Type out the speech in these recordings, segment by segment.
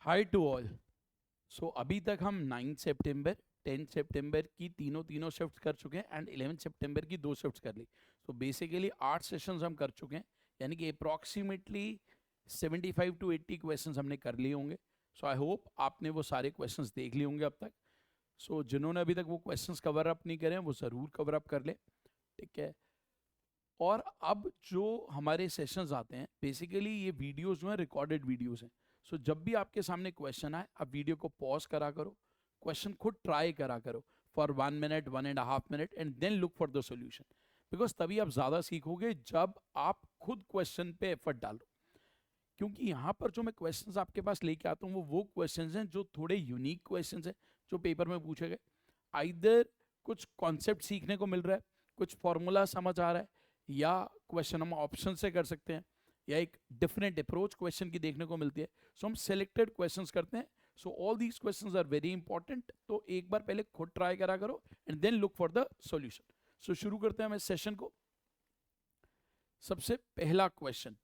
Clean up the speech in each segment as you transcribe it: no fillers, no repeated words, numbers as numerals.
Hi to all. सो अभी तक हम 9 सितंबर 10 सितंबर की तीनों शिफ्ट कर चुके हैं एंड 11 सितंबर की 2 शिफ्ट कर ली। सो बेसिकली 8 सेशंस हम कर चुके हैं, यानी कि अप्रॉक्सीमेटली 75 टू 80 क्वेश्चंस हमने कर लिए होंगे। सो आई होप आपने वो सारे क्वेश्चंस देख लिए होंगे अब तक। सो जिन्होंने अभी तक वो क्वेश्चंस कवर अप नहीं करे हैं वो ज़रूर कवर अप कर ले, ठीक है। और अब जो हमारे सेशंस आते हैं, बेसिकली ये वीडियोस जो हैं रिकॉर्डेड वीडियोस हैं। सो जब भी आपके सामने क्वेश्चन आए, आप वीडियो को पॉज करा करो, क्वेश्चन खुद ट्राई करा करो for 1 minute 1.5 minute and then look for the solution. Because तभी आप ज़्यादा सीखोगे जब आप खुद क्वेश्चन पे एफर्ट डालो। क्योंकि यहाँ पर जो मैं क्वेश्चंस आपके पास लेके आता हूँ वो क्वेश्चंस हैं जो थोड़े यूनिक क्वेश्चंस हैं जो पेपर में पूछे गए। आइदर कुछ कॉन्सेप्ट सीखने को मिल रहा है, कुछ फॉर्मूला समझ आ रहा है, या क्वेश्चन हम ऑप्शन से कर सकते हैं, या एक डिफरेंट अप्रोच क्वेश्चन की देखने को मिलती है। सो हम सिलेक्टेड क्वेश्चंस करते हैं। So all these questions are very important. तो एक बार पहले खुद ट्राई करा करो and then look for the solution. So शुरू करते हैं हम इस सेशन को। सबसे पहला क्वेश्चन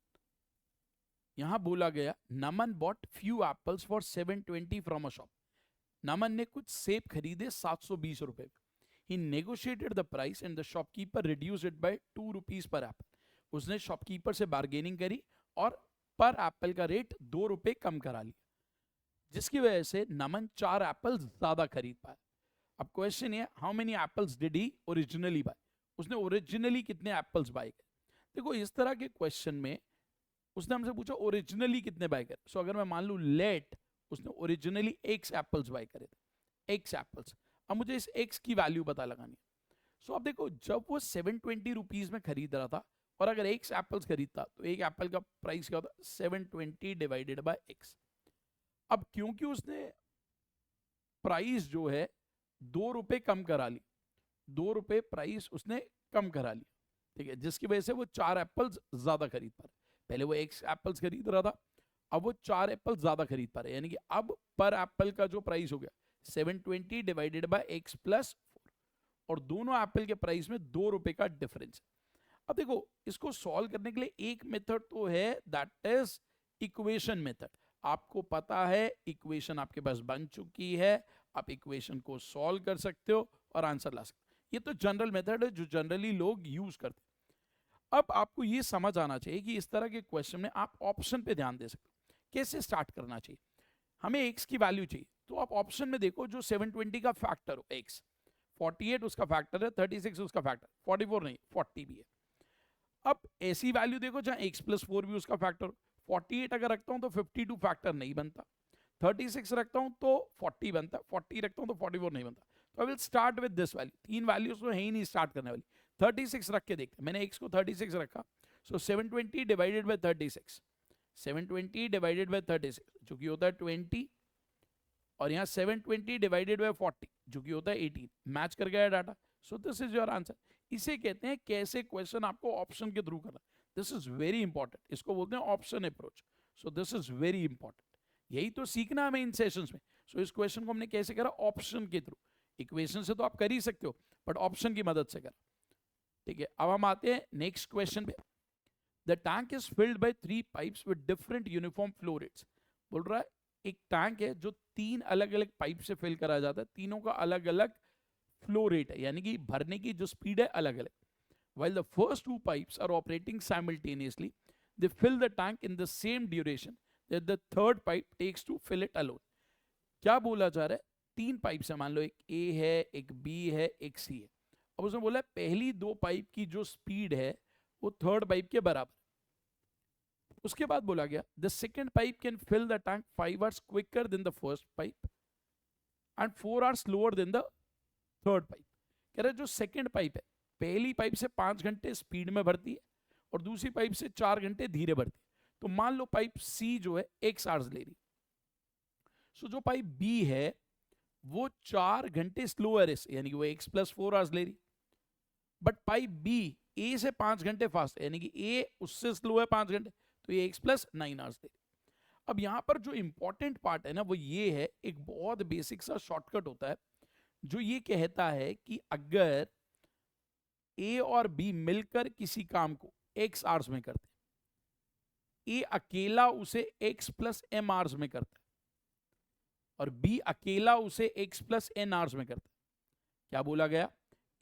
यहां बोला गया, Naman bought few apples for 720 from a shop. Naman ने कुछ सेब खरीदे 720 रुपए। He negotiated the price and the shopkeeper reduce it by 2 rupees per apple. उसने शॉपकीपर से बार्गेनिंग करी और पर एप्पल का रेट 2 रुपए कम करा लिया, जिसकी वजह से नमन 4 एप्पल ज्यादा खरीद पाया। अब क्वेश्चन ये, how many apples did he originally buy. उसने ओरिजिनली कितने एप्पल्स बाय करे। देखो इस तरह के क्वेश्चन में उसने हमसे पूछा ओरिजिनली कितने बाय करे। सो अगर मैं मान लू लेट उसने ओरिजिनली एक्स एप्पल्स बाय करे थे, एक्स एप्पल्स। अब मुझे इस एक्स की वैल्यू पता लगानी है। सो अब देखो, जब वो 720 रुपीज में खरीद रहा था और अगर एक्स एप्पल्स खरीदता तो एक एप्पल का प्राइस क्या होता, 720 डिवाइडेड बाय एक्स। अब क्योंकि उसने प्राइस जो है 2 रुपए कम करा ली, 2 रुपए प्राइस उसने कम करा लिया, ठीक है, जिसकी वजह से वो 4 एप्पल्स ज्यादा खरीद पा रहे। पहले वो एक्स एप्पल्स खरीद रहा था, अब वो 4 एप्पल ज्यादा खरीद पा रहे, यानी कि अब पर एप्पल का जो प्राइस हो गया 720 डिवाइडेड बाय एक्स प्लस 4, और दोनों एप्पल के प्राइस में 2 रुपए का डिफरेंस। अब देखो इसको सॉल्व करने के लिए एक मेथड तो है, दैट इज इक्वेशन मेथड। आपको पता है इक्वेशन आपके पास बन चुकी है, आप इक्वेशन को सॉल्व कर सकते हो और आंसर ला सकते हो। ये तो जनरल मेथड है जो जनरली लोग यूज करते हैं। अब आपको ये समझ आना चाहिए कि इस तरह के क्वेश्चन में आप ऑप्शन पे ध्यान दे सकते हो। कैसे स्टार्ट करना चाहिए, हमें एक्स की वैल्यू चाहिए, तो आप ऑप्शन में देखो जो 720 का फैक्टर हो एक्स, 48 उसका फैक्टर है, 36 उसका फैक्टर, 44 नहीं 40 भी है। अब ऐसी वैल्यू देखो जहां एक्स प्लस 4 भी उसका फैक्टर हो। 48 अगर रखता हूं तो 52 फैक्टर नहीं बनता, 36 रखता हूं तो 40 बनता, 40 रखता हूं तो 44 नहीं बनता। तो I will start with this value. तीन वैल्यूज तो है ही नहीं स्टार्ट करने वाली। 36 रख के देखते हैं, मैंने एक्स को 36 रखा। सो 720 डिवाइडेड बाय 36, 720 डिवाइडेड बाय 36 जो कि होता है 20, और यहाँ 720 डिवाइडेड बाय 40 जो कि होता है 18। मैच कर गया data. So this is your answer. इसे कहते हैं कैसे क्वेश्चन आपको ऑप्शन के थ्रू करना। दिस इज वेरी इंपॉर्टेंट, इसको बोलते हैं option approach. So this is very important, यही तो सीखना हमें इन सेशंस में। सो इस क्वेश्चन को हमने कैसे करा, ऑप्शन के थ्रू। इक्वेशन से तो आप कर ही सकते हो बट ऑप्शन की मदद से करा, ठीक है। अब हम आते हैं नेक्स्ट क्वेश्चन पे। The tank is filled by 3 pipes with different uniform flow rates. बोल रहा है एक टैंक है जो 3 अलग अलग पाइप से फिल करा जाता है, तीनों का अलग अलग फ्लो रेट है, यानी कि भरने की जो स्पीड है अलग अलग। While the first two pipes are operating simultaneously, they fill the tank in the same duration that the third pipe takes to fill it alone. क्या बोला जा रहा है, 3 पाइप है, मान लो एक ए है, एक बी है, एक सी है। अब उसने बोला पहली 2 पाइप की जो स्पीड है वो थर्ड पाइप के बराबर। उसके बाद बोला गया the second pipe can fill the tank 5 hours quicker than the first pipe and 4 hours slower than the third pipe. कह रहे जो सेकेंड पाइप है, पहली पाइप से 5 घंटे स्पीड में भरती है और दूसरी पाइप से 4 घंटे धीरे भरती है। तो मान लो पाइप सी जो है एक्स आवर्स ले रही, सो जो पाइप बी है वो 4 घंटे स्लोअर है, यानी कि वो एक्स प्लस 4 आवर्स ले रही। बट पाइप बी ए से 5 घंटे फास्ट है, यानी कि ए उससे स्लो है 5 घंटे, तो ये एक्स प्लस 9 आवर्स ले रही। अब यहां पर जो इंपॉर्टेंट पार्ट है ना वो ये है, एक बहुत बेसिक सा शॉर्टकट होता है जो ये कहता है कि अगर ए और बी मिलकर किसी काम को एक्स आवर्स में करते हैं, ए अकेला उसे एक्स प्लस एम आवर्स में करता है, और बी अकेला उसे x प्लस एन आवर्स में करता है। क्या बोला गया?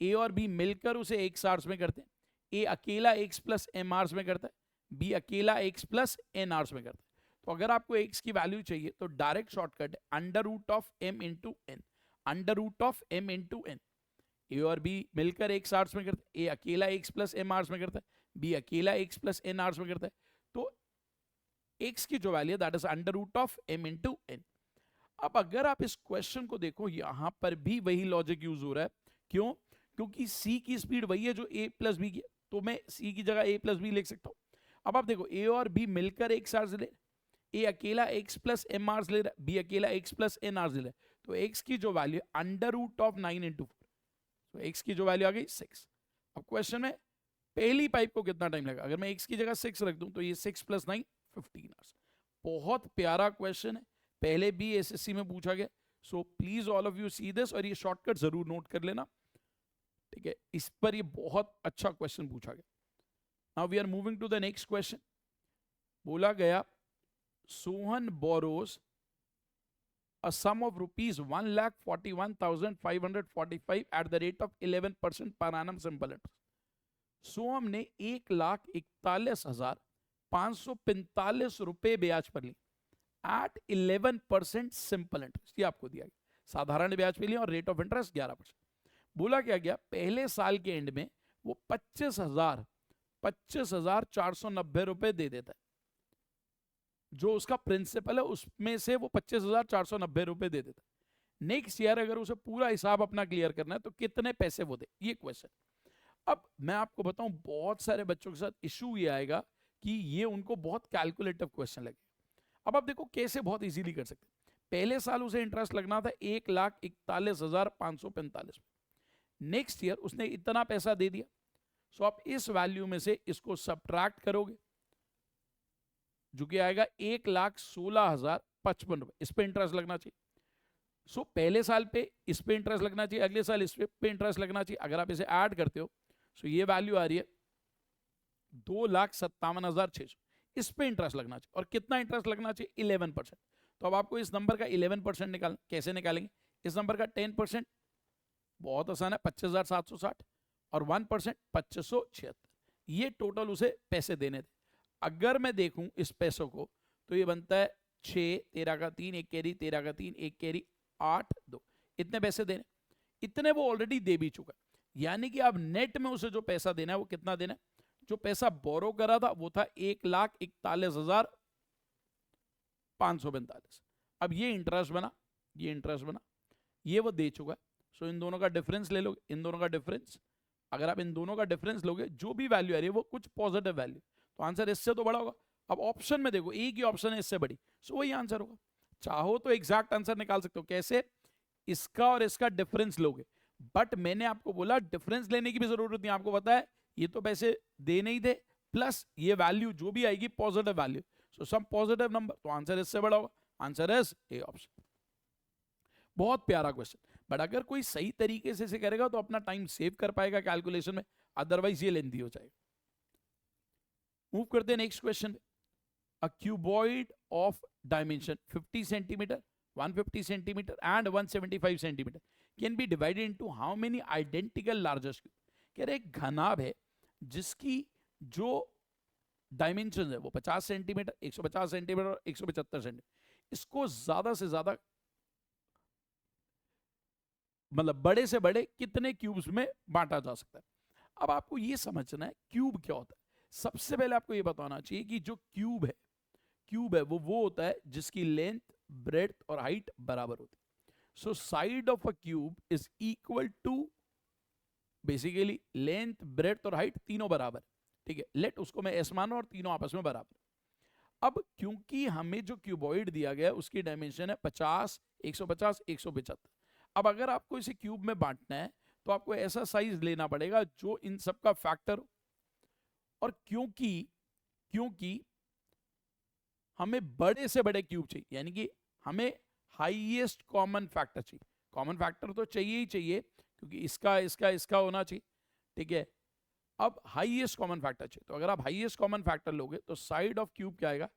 ए और बी मिलकर उसे x आवर्स में करते हैं, ए अकेला x प्लस एम आवर्स में करता है, बी अकेला x प्लस एन आवर्स में करता है। तो अगर आपको x की वैल्यू चाहिए तो डायरेक्ट शॉर्टकट है under root of m into n, under root of m into n. A और बी मिलकर x आवर्स में करते हैं, ए अकेला x प्लस एम आवर्स में करता है, बी अकेला x प्लस एन आवर्स में करता है। तो x की जो वैल्यू है that is under root of m into N. अब अगर आप इस क्वेश्चन को देखो, यहां पर भी वही लॉजिक यूज हो रहा है। क्यों? क्योंकि c की स्पीड वही है जो a प्लस बी की, तो मैं c की जगह a प्लस बी लिख सकता हूं। अब आप देखो a और b मिलकर x आवर्स ले, a अकेला x प्लस एम आवर्स ले रहा है, b अकेला x प्लस एन आवर्स ले रहा है, तो x की जो value under root of 9 into 4, तो x की जो वैल्यू आ गई 6। अब क्वेश्चन में पहली पाइप को कितना टाइम लगा? अगर मैं x की जगह 6 रख दूं तो ये 6 प्लस 9 15 आवर्स। बहुत प्यारा क्वेश्चन है, पहले भी एसएससी में पूछा गया। So please all of you see this और ये शॉर्टकट जरूर नोट कर लेना, ठीक है? इस पर ये बहुत अच्छा क्वेश्चन पूछा गया। Now we are moving to the next question. बोला गया Sohan borrows a sum of rupees 1,41,545 at the rate of 11% per annum simple interest. सोहम ने 1,41,545 रुपए ब्याज पर ली एट 11% सिंपल इंटरेस्ट। ये आपको दिया गया, साधारण ब्याज पे लिया और रेट ऑफ इंटरेस्ट 11%। बोला क्या गया? पहले साल के एंड में वो 25,490 रुपए दे देता है, जो उसका प्रिंसिपल है उसमें से वो 25,490 रुपए दे देता है। नेक्स्ट ईयर अगर उसे पूरा हिसाब अपना क्लियर करना है तो कितने पैसे वो दे, ये क्वेश्चन। अब मैं आपको बताऊं, बहुत सारे बच्चों के साथ इशू ये आएगा कि ये उनको बहुत कैलकुलेटिव क्वेश्चन लगे। अब आप देखो कैसे बहुत इजीली कर सकते हैं। पहले साल उसे इंटरेस्ट लगना था 1,41,545। नेक्स्ट ईयर उसने इतना पैसा दे दिया, सो आप इस वैल्यू में से इसको सब्ट्रैक्ट करोगे, जो कि आएगा 1,16,055 रुपए। इस पे इंटरेस्ट लगना चाहिए। सो पहले साल पे इस पे इंटरेस्ट लगना चाहिए, अगले साल इस पे इंटरेस्ट लगना चाहिए। अगर आप इसे ऐड करते हो सो ये वैल्यू आ रही है 2,57,600। इस पे इंटरेस्ट लगना चाहिए, और कितना इंटरेस्ट लगना चाहिए? 11%। तो अब आपको इस नंबर का 11% निकालना, कैसे निकालेंगे? इस नंबर का 10% बहुत आसान है, 25,760, और 1% 2576। ये टोटल उसे पैसे देने थे। अगर मैं देखूं इस पैसों को तो ये बनता है 6, 13 का 3, 1 कैरी, 13 का 3, 1 कैरी, 8, 2। इतने पैसे देने, इतने वो ऑलरेडी दे भी चुका है। यानी कि अब नेट में उसे जो पैसा देना है वो कितना देना है? जो पैसा बोरो करा था वो था 1,41,545। अब ये इंटरेस्ट बना, ये इंटरेस्ट बना, ये वो दे चुका है। सो इन दोनों का डिफरेंस ले लोगे, इन दोनों का डिफरेंस। अगर आप इन दोनों का डिफरेंस लोगे, जो भी वैल्यू आ रही है वो कुछ पॉजिटिव वैल्यू, तो आंसर इससे तो बड़ा होगा। अब ऑप्शन में देखो, एक ही ऑप्शन है इससे बड़ी, सो वही आंसर होगा। चाहो तो एग्जैक्ट आंसर निकाल सकते हो, कैसे? इसका और इसका डिफरेंस लोगे, बट मैंने आपको बोला डिफरेंस लेने की भी जरूरत नहीं। आपको पता है ये तो पैसे दे नहीं थे, प्लस ये वैल्यू जो भी आएगी पॉजिटिव वैल्यू, सो सम पॉजिटिव नंबर, तो आंसर इससे बड़ा होगा। Answer is A option. बहुत प्यारा क्वेश्चन, बट अगर कोई सही तरीके से करेगा तो अपना टाइम सेव कर पाएगा कैलकुलेशन में, अदरवाइज ये लेंथी हो जाएगा। मूव करते हैं next question. A cuboid of dimension 50 centimetre, 150 centimetre and 175 centimetre can be divided into how many identical largest cube. कह रहे एक घनाभ है जिसकी जो डायमेंशन है वो 50 सेंटीमीटर, 150 सेंटीमीटर और 175 सेंटीमीटर, इसको ज्यादा से ज्यादा मतलब बड़े से बड़े कितने क्यूब्स में बांटा जा सकता है। अब आपको ये समझना है क्यूब क्या होता है। सबसे पहले आपको ये बताना चाहिए कि जो क्यूब है वो होता है जिसकी लेंथ, ब्रेड्थ और हाइट बराबर होती है। So side of a cube is equal to basically length, breadth और हाइट तीनों बराबर, ठीक है? लेट उसको मैं एस मानो और तीनों आपस में बराबर। अब क्योंकि हमें जो क्यूबॉइड दिया गया उसकी डायमेंशन है 50, 150, 175। अब अगर आपको इसे क्यूब में बांटना है तो आपको ऐसा साइज लेना पड़ेगा जो इन सब का फैक्टर हो, और क्योंकि हमें बड़े से बड़े क्यूब चाहिए, यानी कि हमें हाईएस्ट कॉमन फैक्टर चाहिए। कॉमन फैक्टर तो चाहिए ही चाहिए, क्योंकि इसका होना चाहिए, ठीक है? अब हाईएस्ट कॉमन फैक्टर चाहिए, तो अगर आप हाईएस्ट कॉमन फैक्टर लोगे तो साइड ऑफ क्यूब क्या आएगा?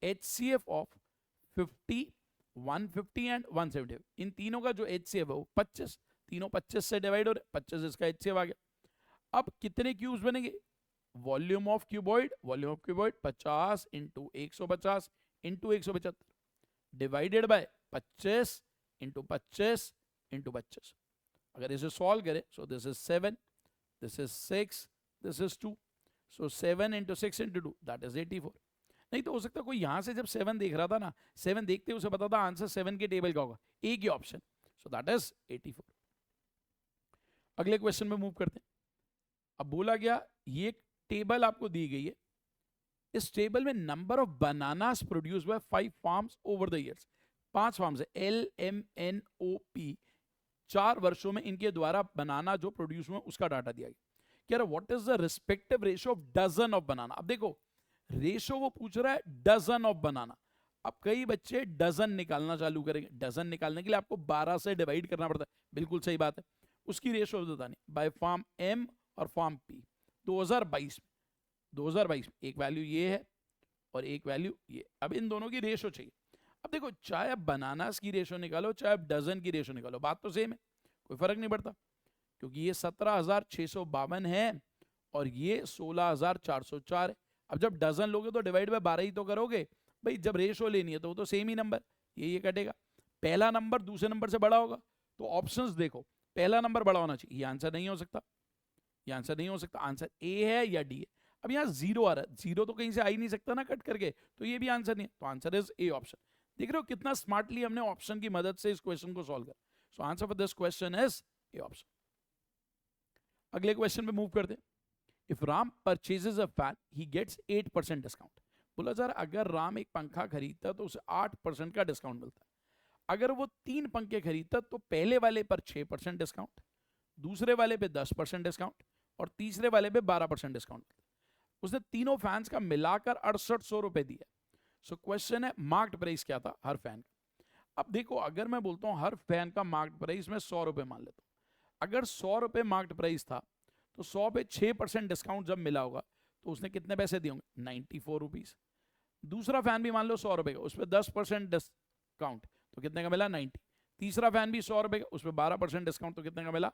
HCF ऑफ 50 150 एंड 170, इन तीनों का जो HCF है वो 25, तीनों 25 से डिवाइड हो रहे, 25 इसका HCF आ गया। अब कितने क्यूब्स बनेंगे, volume of cuboid 50 into 150 into 175 divided by 25 into 25 into 25। अगर इसे सॉल्व करें, सो this is 7, this is 6, this is 2, so 7 into 6 into 2 that is 84। नहीं तो हो सकता कोई यहां से जब 7 देख रहा था ना, 7 देखते उसे पता था आंसर 7 के टेबल का होगा, एक ही ऑप्शन, सो दैट इज 84। अगले क्वेश्चन में मूव करते हैं। अब बोला गया ये टेबल आपको दी गई है, इस टेबल में number of bananas produce by 5 farms over the years, 5 farms है, LMNOP, 4 वर्षों में इनके द्वारा बनाना जो प्रोड्यूस हुआ उसका डाटा दिया गया। कह रहा what is the respective ratio of dozen of banana. अब देखो रेशियो वो पूछ रहा है डजन ऑफ बनाना। अब कई बच्चे डजन निकालना चालू करेंगे, डजन निकालने के लिए आपको 12 से डिवाइड करना पड़ता है, बिल्कुल सही बात है, उसकी रेशियो बतानी बाय फार्म M और फार्म P 2022 में एक वैल्यू ये है और एक वैल्यू ये। अब इन दोनों की रेशियो चाहिए। अब देखो चाहे आप बनानास की रेशियो निकालो चाहे आप डजन की रेशियो निकालो, बात तो सेम है, कोई फर्क नहीं पड़ता, क्योंकि ये 17,652 है और ये 16,404 है। अब जब डजन लोगे तो डिवाइड बाय 12 ही तो करोगे भाई, जब रेशियो लेनी है तो वो तो सेम ही नंबर ये कटेगा। पहला नंबर दूसरे नंबर से बड़ा होगा तो ऑप्शंस देखो, पहला नंबर बड़ा होना चाहिए, ये आंसर नहीं हो सकता, ये आंसर नहीं हो सकता, आंसर ए है या डी है। अब यहाँ 0 आ रहा है, 0 तो कहीं से आ ही नहीं सकता ना कट करके, तो ये भी आंसर नहीं है, तो आंसर इज ए ऑप्शन। देख रहे हो कितना स्मार्टली हमने ऑप्शन की मदद से इस क्वेश्चन को सॉल्व कर। So answer for this question is A option. अगले क्वेश्चन पे मूव करते हैं। If Ram purchases a fan he gets 8% discount. बोला जा रहा अगर राम एक पंखा खरीदता तो उसे 8% का डिस्काउंट मिलता है। अगर वो 3 पंखे खरीदता तो पहले वाले पर 6% डिस्काउंट, दूसरे वाले पे 10% डिस्काउंट और तीसरे वाले पे 12% डिस्काउंट। उसने तीनों फैंस का मिलाकर 6800 रुपए दिया। सो क्वेश्चन है मार्क्ड प्राइस क्या था हर फैन का। अब देखो अगर मैं बोलता हूं हर फैन का मार्क्ड प्राइस मैं 100 रुपए मान लेता हूं। अगर 100 रुपए मार्क्ड प्राइस था तो 100 पे 6% डिस्काउंट जब मिला होगा तो उसने कितने पैसे दिए होंगे, 94 रुपीज। दूसरा फैन भी मान लो 100 रुपए का, उस पर 10% डिस्काउंट तो कितने का मिला, 90। तीसरा फैन भी 100 रुपए का, उस पर 12% डिस्काउंट तो कितने का मिला,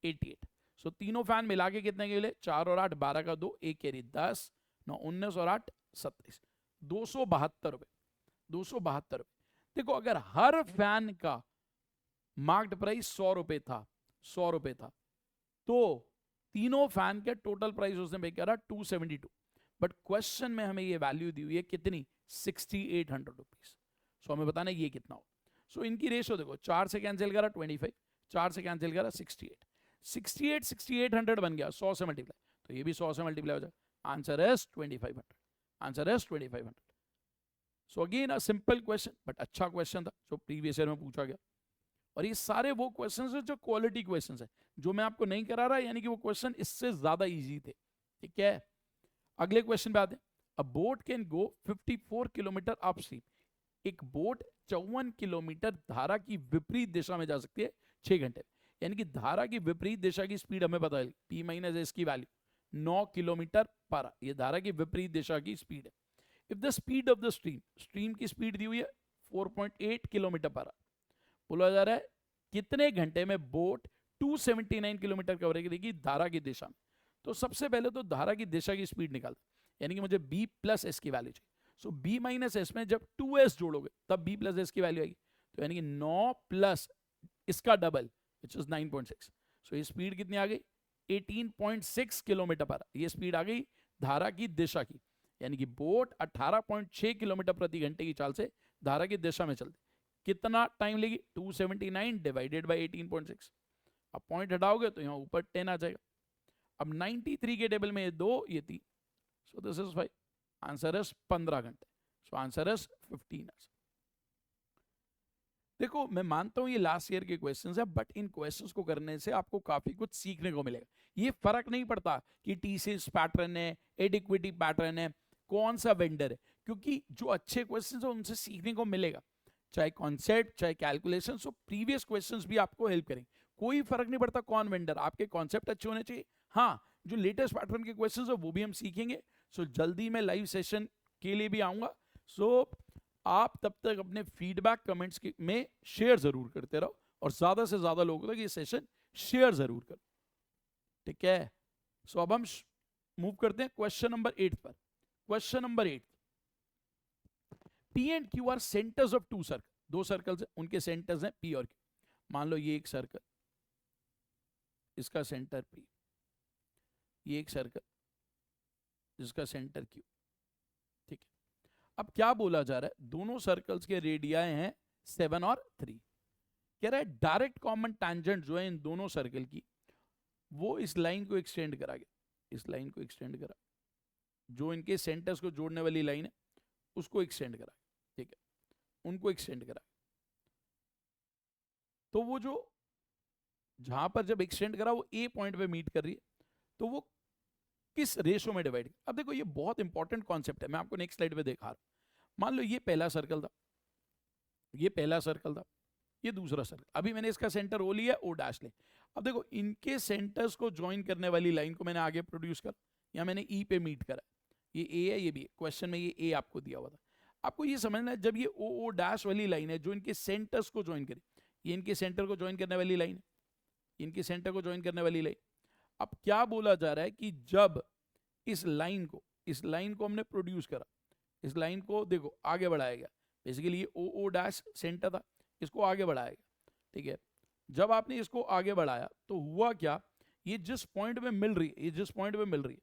88। सो तीनों फैन मिला के कितने के मिले, 4 और 8 12 का 2, 1 कैरी 10, 9 19 और 8 27, 272 रुपए, 272 रुपए। देखो अगर हर फैन का मार्क्ड प्राइस 100 रुपए था, 100 रुपए था, तो तीनों फैन के टोटल प्राइस उसने पे किया 272। बट क्वेश्चन में हमें ये वैल्यू दी हुई है कितनी, 6800 रुपीज। सो हमें बताना ये कितना हो। सो इनकी रेशियो देखो, 4 से कैंसिल करा 25, 4 से कैंसिल करा 68, 6800 बन गया 100 से मल्टीप्लाई, तो ये भी 100 से मल्टीप्लाई हो जाएगा। Answer is 2500, answer is 2500। So again a simple question but अच्छा क्वेश्चन था जो प्रीवियस ईयर में पूछा गया। और ये सारे वो क्वेश्चंस है जो क्वालिटी क्वेश्चंस है, जो मैं आपको नहीं करा रहा, यानी कि वो क्वेश्चन इससे ज्यादा इजी थे। ठीक है, अगले क्वेश्चन पे आते हैं। अ boat can go 54 kilometre upstream. एक बोट 54 किलोमीटर धारा की विपरीत दिशा में जा सकती है 6 घंटे, यानी कि धारा की विपरीत दिशा की स्पीड हमें पता है, P माइनस एस की वैल्यू 9 किलोमीटर पर आवर, ये धारा की विपरीत दिशा की स्पीड है। If the speed of the stream, stream की स्पीड दी हुई है 4.8 किलोमीटर पर आवर, बोला जा रहा है कितने घंटे में बोट 279 किलोमीटर कवर करेगी धारा की दिशा में। तो सबसे पहले तो धारा की दिशा की स्पीड निकाल, यानी कि मुझे b प्लस एस की वैल्यू चाहिए। सो b माइनस एस में जब 2s जोड़ोगे तब b प्लस एस की वैल्यू आएगी, तो यानी कि 9 प्लस इसका डबल विच इज 9.6। सो ये स्पीड कितनी आ गई, 18.6 किलोमीटर पर, ये स्पीड आ गई धारा की दिशा की, यानी कि बोट 18.6 किलोमीटर प्रति घंटे की चाल से धारा की दिशा में चलती। कितना टाइम लेगी, 279 डिवाइडेड बाई 18.6। अब पॉइंट हटाओगे तो यहाँ ऊपर 10 आ जाएगा। अब 93 के टेबल में ये 2 ये 3, सो दिस इज 5, आंसर इज 15 घंटे। So answer is 15 hours. देखो मैं मानता हूं ये लास्ट ईयर के क्वेश्चंस है, बट इन क्वेश्चंस को करने से आपको काफी कुछ सीखने को मिलेगा। ये फर्क नहीं पड़ता कि टीसीएस पैटर्न है, एडिक्विटी पैटर्न है, कौन सा वेंडर है, क्योंकि जो अच्छे क्वेश्चंस है उनसे सीखने को मिलेगा, चाहे कॉन्सेप्ट चाहे कैलकुलेशन। सो प्रीवियस क्वेश्चंस भी आपको हेल्प करेंगे, कोई फर्क नहीं पड़ता कौन वेंडर, आपके कॉन्सेप्ट अच्छे होने चाहिए। हाँ, जो लेटेस्ट पैटर्न के क्वेश्चंस है वो भी हम सीखेंगे। सो जल्दी मैं लाइव सेशन के लिए भी आऊंगा। सो आप तब तक अपने फीडबैक कमेंट्स में शेयर जरूर करते रहो और ज्यादा से ज्यादा लोगों तक ये सेशन शेयर जरूर करो, ठीक है। सो अब हम मूव करते हैं क्वेश्चन नंबर 8 पर। Question number 8, P and Q are centres of two circle, दो सर्कल्स हैं, उनके सेंटर्स हैं पी और क्यू। मान लो ये एक सर्कल, इसका सेंटर पी, ये एक सर्कल जिसका सेंटर क्यू, ठीक है। अब क्या बोला जा रहा है, दोनों सर्कल्स के रेडियाएं हैं 7 और 3। कह रहा है डायरेक्ट कॉमन टैंजेंट जो है इन दोनों सर्कल की, वो इस लाइन को एक्सटेंड करा गया, इस लाइन को एक्सटेंड करा, जो इनके सेंटर्स को जोड़ने वाली लाइन है उसको एक्सटेंड करा, ठीक है, उनको एक्सटेंड करा। तो वो जो जहां पर जब एक्सटेंड करा वो ए पॉइंट पे मीट कर रही है, तो वो किस रेशो में डिवाइड। अब देखो ये बहुत इंपॉर्टेंट कॉन्सेप्ट है, मैं आपको नेक्स्ट स्लाइड पे दिखा रहा हूं। मान लो ये पहला सर्कल था, ये पहला सर्कल था, ये दूसरा सर्कल, अभी मैंने इसका सेंटर ओ लिया, ओ डैश ले। अब देखो इनके सेंटर्स को ज्वाइन करने वाली लाइन को मैंने आगे प्रोड्यूस करा, या मैंने ई पे मीट करा, ये ए है ये भी है, क्वेश्चन में ये ए आपको दिया हुआ था। आपको ये समझना है जब ये ओ ओ डैश वाली लाइन है जो इनके सेंटर्स को ज्वाइन करे, ये इनके सेंटर को ज्वाइन करने वाली लाइन है, इनके सेंटर को ज्वाइन करने वाली लाइन। अब क्या बोला जा रहा है कि जब इस लाइन को हमने प्रोड्यूस करा, इस लाइन को देखो आगे बढ़ाया गया, बेसिकली ये ओ ओ डैश सेंटर था, इसको आगे बढ़ाया गया, ठीक है। जब आपने इसको आगे बढ़ाया तो हुआ क्या, ये जिस पॉइंट में मिल रही है, ये जिस पॉइंट में मिल रही है,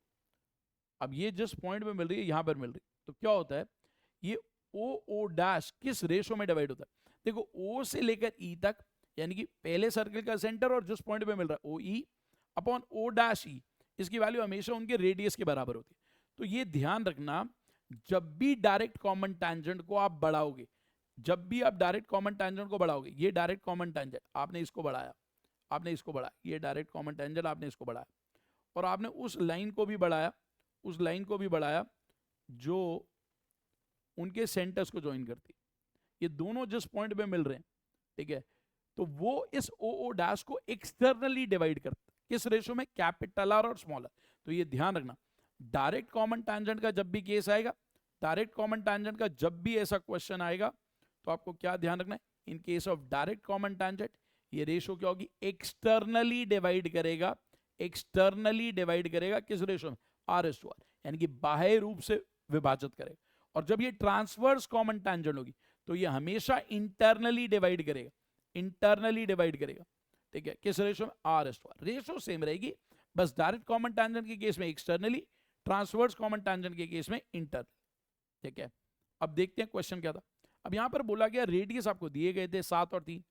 अब ये जिस पॉइंट में मिल रही है यहां पर मिल रही है, तो क्या होता है, ये ओ ओ डैश किस रेशो में डिवाइड होता है। देखो ओ से लेकर ई तक, यानी कि पहले सर्कल का सेंटर और जिस पॉइंट पे मिल रहा है ओ ई अपॉन ओ डैश ई, इसकी वैल्यू हमेशा उनके रेडियस के बराबर होती है। तो ये ध्यान रखना, जब भी डायरेक्ट कॉमन टैंजेंट को आप बढ़ाओगे, जब भी आप डायरेक्ट कॉमन टैंजेंट को बढ़ाओगे, ये डायरेक्ट कॉमन टैंजेंट आपने इसको बढ़ाया, आपने इसको बढ़ाया, ये डायरेक्ट कॉमन टैंजेंट आपने इसको बढ़ाया, और आपने उस लाइन को भी बढ़ाया, उस लाइन को भी बढ़ाया जो उनके सेंटर्स को ज्वाइन करती है, ये दोनों जिस पॉइंट पे मिल रहे हैं, ठीक है, तो वो इस ओ ओ डैश को एक्सटर्नली डिवाइड करता है, किस रेशो में, कैपिटल आर और स्मॉल आर। तो ये ध्यान रखना, डायरेक्ट कॉमन टैंजेंट का जब भी केस आएगा, डायरेक्ट कॉमन टैंजेंट का जब भी ऐसा क्वेश्चन आएगा, तो आपको क्या ध्यान रखना है, in case of direct common tangent ये रेशो क्या होगी, एक्सटर्नली डिवाइड करेगा, एक्सटर्नली डिवाइड करेगा किस रेशो में, आर एस टू आर, यानी कि बाह्य रूप से विभाजित करेगा। और जब ये ट्रांसवर्स कॉमन टैंजेंट होगी तो ये हमेशा इंटरनली डिवाइड करेगा, इंटरनली डिवाइड करेगा, ठीक है, किस रेशो में, R S to R. Ratio same रहेगी, बस डायरेक्ट कॉमन टैंजेंट के केस में एक्सटर्नली, ट्रांसवर्स कॉमन टैंजेंट के केस में इंटरनल, ठीक है। अब देखते हैं क्वेश्चन क्या था। अब यहां पर बोला गया रेडियस आपको दिए गए थे 7 और 3,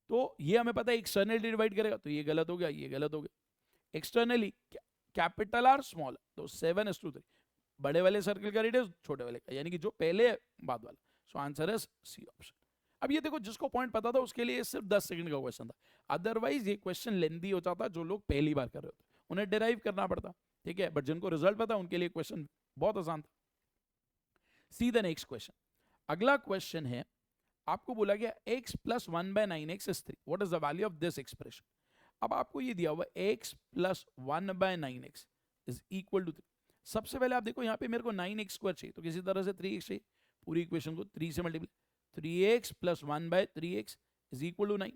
तो ये हमें पता है एक्सटर्नली डिवाइड करेगा, तो ये गलत हो गया, ये गलत हो गया। एक्सटर्नली कैपिटल आर स्मॉल, तो 7:3, बड़े वाले सर्कल का रेडियस छोटे वाले का, यानी कि जो पहले बाद वाला। सो आंसर है सी ऑप्शन। अब ये देखो जिसको पॉइंट पता था उसके लिए सिर्फ 10 सेकंड का क्वेश्चन था, अदरवाइज ये क्वेश्चन लेंदी हो जाता जो लोग पहली बार कर रहे होते, उन्हें डिराइव करना पड़ता, ठीक है, बट जिनको रिजल्ट पता उनके लिए क्वेश्चन बहुत आसान था। See the next question. अगला क्वेश्चन है, आपको बोला गया x plus 1/9x is 3, what is the value of this expression. अब आपको ये दिया हुआ x plus 1/9x is equal to 3। सबसे पहले आप देखो यहाँ पे मेरे को 9x² चाहिए, तो किसी तरह से 3x चाहिए, पूरी इक्वेशन को 3 से multiply, 3x plus 1/3x is equal to 9।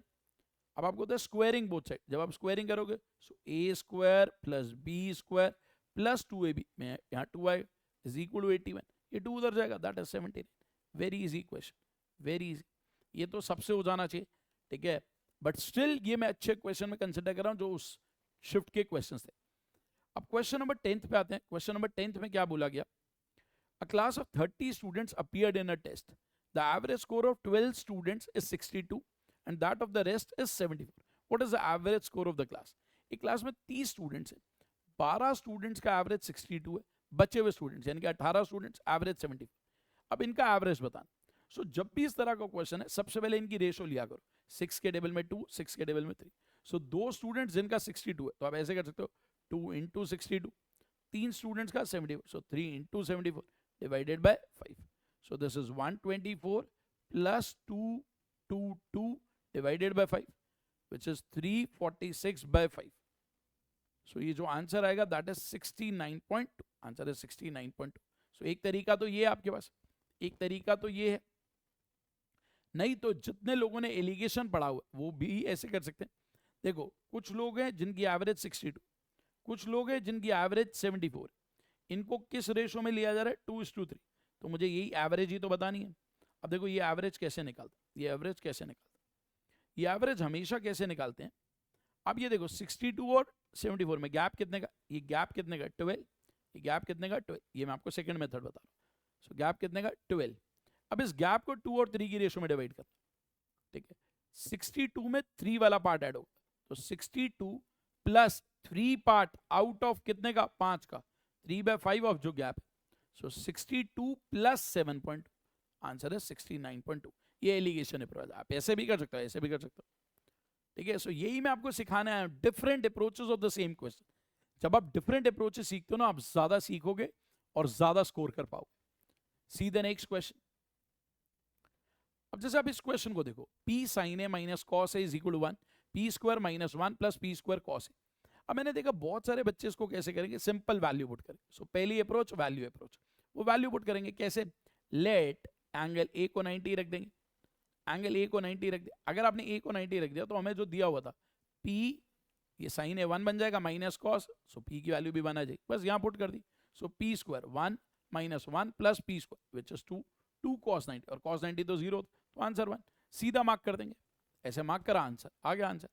अब आपको होता है स्क्वायरिंग बोथ साइड, जब आप स्क्वायरिंग करोगे सो a² plus b² plus 2ab में यहाँ 2 आएगा इज इक्वल टू 81, ये 2 उधर जाएगा, that is 79। Very easy question, very easy, ये तो सबसे हो जाना चाहिए, ठीक है, बट स्टिल ये मैं अच्छे क्वेश्चन में कंसिडर कर रहा हूं जो उस शिफ्ट के क्वेश्चंस थे। अब क्वेश्चन नंबर 10 पे आते हैं। क्वेश्चन नंबर 10 में क्या बोला गया, a class of 30 students appeared in a test, the average score of 12 students is 62 and that of the rest is 74, what is the average score of the class. एक class में 30 students हैं, 12 students का average 62 है, बचे हुए students यानी कि 18 students, average 74। अब इनका एवरेज बताना। सो जब भी इस तरह का क्वेश्चन है सबसे पहले इनकी रेशो लिया करो, 6 के टेबल में 2, 6 के टेबल में 3। सो 2 स्टूडेंट्स जिनका 62 है तो आप ऐसे कर सकते हो 2 इंटू 62, 3 स्टूडेंट्स का 74, सो 3 into 74 divided by 5। So this is 124 plus 222 divided by 5 which is 346/5। सो ये जो आंसर आएगा दैट इज 69.2, आंसर है 69.2। सो एक तरीका तो ये है आपके पास, एक तरीका तो ये है, नहीं तो जितने लोगों ने एलिगेशन पढ़ा हुआ वो भी ऐसे कर सकते हैं। देखो कुछ लोग हैं जिनकी एवरेज 62, कुछ लोग हैं जिनकी एवरेज 74, इनको किस रेशो में लिया जा रहा है 2:3, तो मुझे यही एवरेज ही तो बतानी है। अब देखो ये एवरेज कैसे निकालते, ये एवरेज कैसे निकालते, ये एवरेज हमेशा कैसे निकालते हैं। अब ये देखो 62 और 74 में गैप कितने का, ये गैप कितने का 12, ये गैप कितने का 12, ये मैं आपको सेकंड मेथड बता रहा हूँ। सो गैप कितने का 12। अब इस गैप को 2 और 3 की रेशो में डिवाइड करना, ठीक है। 62 में 3 वाला पार्ट ऐड होगा, तो 62 प्लस 3 पार्ट आउट ऑफ कितने का 5 का, 3/5 ऑफ जो गैप है। सो 62 प्लस 7 पॉइंट, आंसर है 69.2। ये एलिगेशन अप्रोच, आप ऐसे भी कर सकते हो, ऐसे भी कर सकते हो, ठीक है। सो यही मैं आपको सिखाना है, different approaches of the same question. जब आप डिफरेंट अप्रोचेस सीखते हो ना, आप ज्यादा सीखोगे और ज्यादा स्कोर कर पाओगे। सी द नेक्स्ट क्वेश्चन। अब जैसे आप इस क्वेश्चन को देखो, p sin a minus cos A is equal to 1, p square minus 1 plus p square cos A. अब मैंने देखा बहुत सारे बच्चे इसको कैसे करेंगे, सिंपल वैल्यू पुट करेंगे। सो पहली अप्रोच वैल्यू अप्रोच, वो वैल्यू पुट करेंगे कैसे, लेट एंगल ए को 90 रख देंगे, एंगल ए को 90 रख दिया। अगर आपने ए को 90 रख दिया तो हमें जो दिया हुआ था p, ये साइन ए 1 बन जाएगा माइनस कॉस, सो p की वैल्यू भी बना जाएगी, बस यहाँ पुट कर दी। सो p square 1 minus 1 plus p square which is 2 cos 90, और cos 90 तो 0, तो आंसर 1, सीधा मार्क कर देंगे। ऐसे मार्क करा, आंसर आ गया आंसर।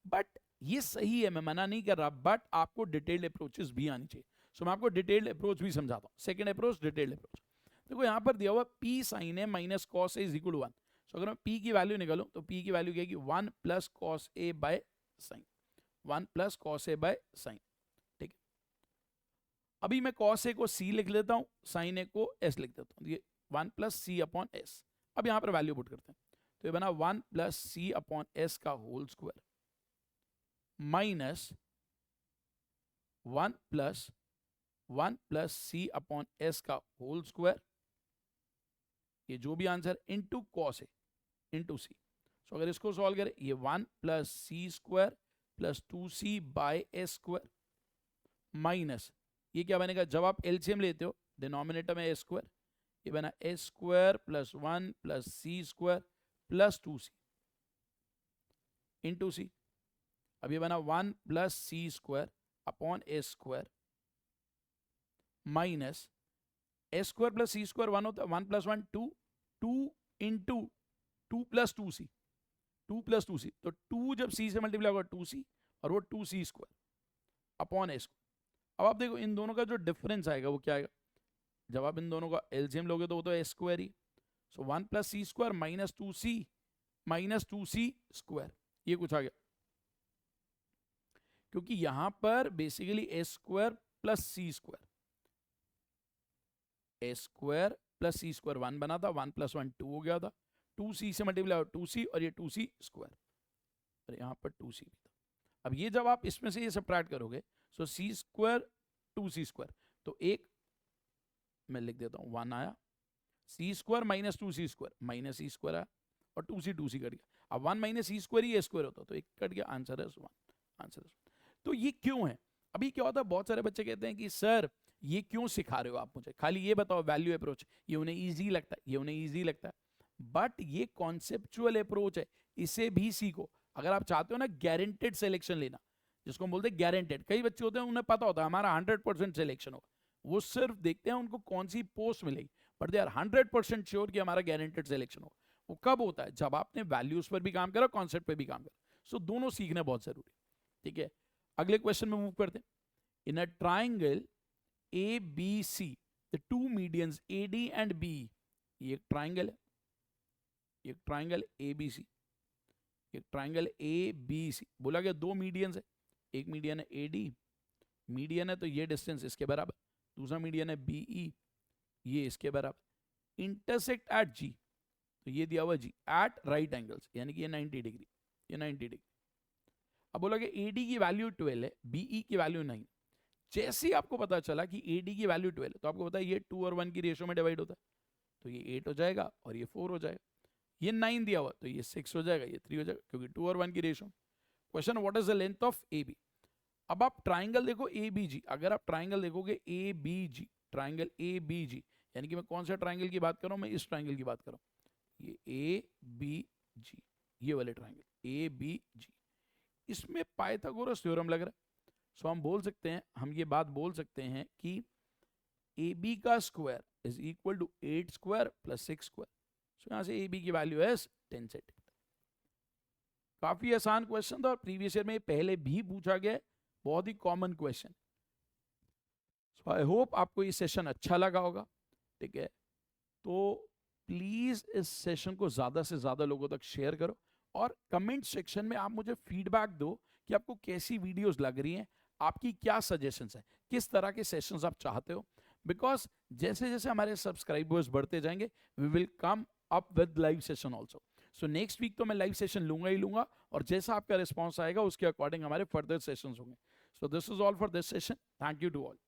बट ये सही है, मैं मना नहीं कर रहा, बट आपको डिटेल्ड अप्रोचेस भी आनी चाहिए। सो मैं आपको डिटेल्ड अप्रोच भी समझाता हूँ। सेकंड अप्रोच डिटेल्ड अप्रोच, देखो यहाँ पर दिया हुआ p sin a minus cos A is equal to 1। So अगर मैं p की वैल्यू निकालूं तो p की वैल्यू क्या है, 1 plus cos A by sine, 1 plus cos A by sine, ठीक है। अभी मैं कॉस ए को c लिख लेता हूँ, साइन ए को s लिख देता हूँ, ये 1 प्लस सी अपॉन एस। अब यहाँ पर वैल्यू पुट करते हैं, तो ये बना 1 प्लस सी अपॉन एस का whole square minus 1 plus C upon S का होल स्क्वायर, ये जो भी answer into cos A into C. So अगर इसको सॉल्व करें, ये 1 plus C square plus 2c by S square minus, ये क्या बनेगा, जब आप एलसीएम लेते हो डिनोमिनेटर में ए स्क्वायर, ये बना ए square plus 1 plus C square plus 2c into सी। अब ये बना 1 प्लस सी स्क्वायर अपॉन ए स्क्वायर माइनस ए स्क्वायर प्लस सी स्क्वायर 1 होता है, 1 plus 1 2, 2 into 2 plus 2c, 2 plus 2c, तो 2 जब c से मल्टीप्लाई होगा 2c, और वो 2c स्क्वायर अपॉन ए स्क्वायर। अब आप देखो इन दोनों का जो डिफरेंस आएगा वो क्या आएगा, जब आप इन दोनों का एलसीएम लोगे तो वो तो ए स्क्वायर ही। सो 1 plus C square minus 2c square, ये कुछ आ गया, क्योंकि यहां पर बेसिकली ए स्क्वायर प्लस सी स्क्वायर, ए स्क्वायर प्लस सी स्क्वायर 1 बना था, 1 प्लस 1 2 हो गया था, 2c से मल्टीप्लाई हो 2c, और ये 2c स्क्वायर, और यहाँ पर 2c भी था। अब ये जब आप इसमें से ये सबट्रैक्ट करोगे, सो सी स्क्वायर 2c स्क्वायर, तो एक मैं लिख देता हूँ 1 आया, C square minus 2c square minus C square आया, और 2c कट गया। अब 1 माइनस सी स्क्वायर ही ए स्क्वायर होता, तो एक कट गया, आंसर है 1, आंसर है 1। तो ये क्यों है, अभी क्या होता है, बहुत सारे बच्चे कहते हैं कि सर ये क्यों सिखा रहे हो आप मुझे, खाली ये बताओ वैल्यू अप्रोच, ये उन्हें ईजी लगता है, ये उन्हें ईजी लगता है, बट ये कॉन्सेप्चुअल अप्रोच है, इसे भी सीखो। अगर आप चाहते हो ना गारंटेड सिलेक्शन लेना, जिसको हम बोलते हैं गारंटेड, कई बच्चे होते हैं उन्हें पता होता है हमारा 100% सिलेक्शन होगा, वो सिर्फ देखते हैं उनको कौन सी पोस्ट मिलेगी, बट दे आर 100% श्योर कि हमारा गारंटेड सिलेक्शन होगा। वो कब होता है, जब आपने वैल्यूज पर भी काम करा, कॉन्सेप्ट पर भी काम करा। सो दोनों सीखना बहुत जरूरी, ठीक है। अगले क्वेश्चन में मूव करते हैं। In a triangle ABC, the two medians AD and BE, ये एक ट्राइंगल है, एक ट्राइंगल ABC, एक ट्राइंगल ABC, बोला गया दो मीडियंस है, एक मीडियन है AD, मीडियन है तो ये डिस्टेंस इसके बराबर, दूसरा मीडियन है BE, ये इसके बराबर, इंटरसेक्ट एट G, तो ये दिया हुआ G एट राइट एंगल्स, यानी कि ये 90 डिग्री, ये 90 डिग्री। अब बोला कि AD की वैल्यू 12 है, BE की वैल्यू 9। जैसे ही आपको पता चला कि AD की वैल्यू 12, तो आपको पता है ये 2 और 1 की रेशो में डिवाइड होता है, तो ये 8 हो जाएगा और ये 4 हो जाएगा, ये 9 दिया हुआ तो ये 6 हो जाएगा, ये 3 हो जाएगा, क्योंकि 2 और 1 की ratio. Question, what is the length of AB। अब आप ट्राइंगल देखो ABG, अगर आप ट्राइंगल देखोगे ABG, ट्राइंगल ABG, यानी कि मैं कौन सा ट्राइंगल की बात कर रहा हूँ, मैं इस ट्राइंगल की बात कर रहा हूँ, ये ए बी जी, ये वाले ट्राइंगल ए बी जी, इसमें पाइथागोरस थ्योरम लग रहा है। सो हम बोल सकते हैं, हम ये बात बोल सकते हैं कि ए बी का square is equal to 8 square plus 6 square. So यहां से ए बी की वैल्यू है 10 सेंटीमीटर। काफी आसान क्वेश्चन था और प्रीवियस ईयर में पहले भी पूछा गया है, बहुत ही common question. So I hope आपको ये सेशन अच्छा लगा होगा, ठीक है। तो प्लीज इस सेशन को ज्यादा से ज्यादा लोगों तक शेयर करो और कमेंट सेक्शन में आप मुझे फीडबैक दो कि आपको कैसी वीडियोस लग रही हैं, आपकी क्या सजेशंस है, किस तरह के सेशंस आप चाहते हो। बिकॉज जैसे जैसे हमारे सब्सक्राइबर्स बढ़ते जाएंगे, we will come up with live session also. So next week तो मैं लाइव सेशन लूंगा ही लूंगा, और जैसा आपका रिस्पॉन्स आएगा उसके अकॉर्डिंग हमारे फर्दर सेशंस होंगे। So this is all for this session. Thank you to all.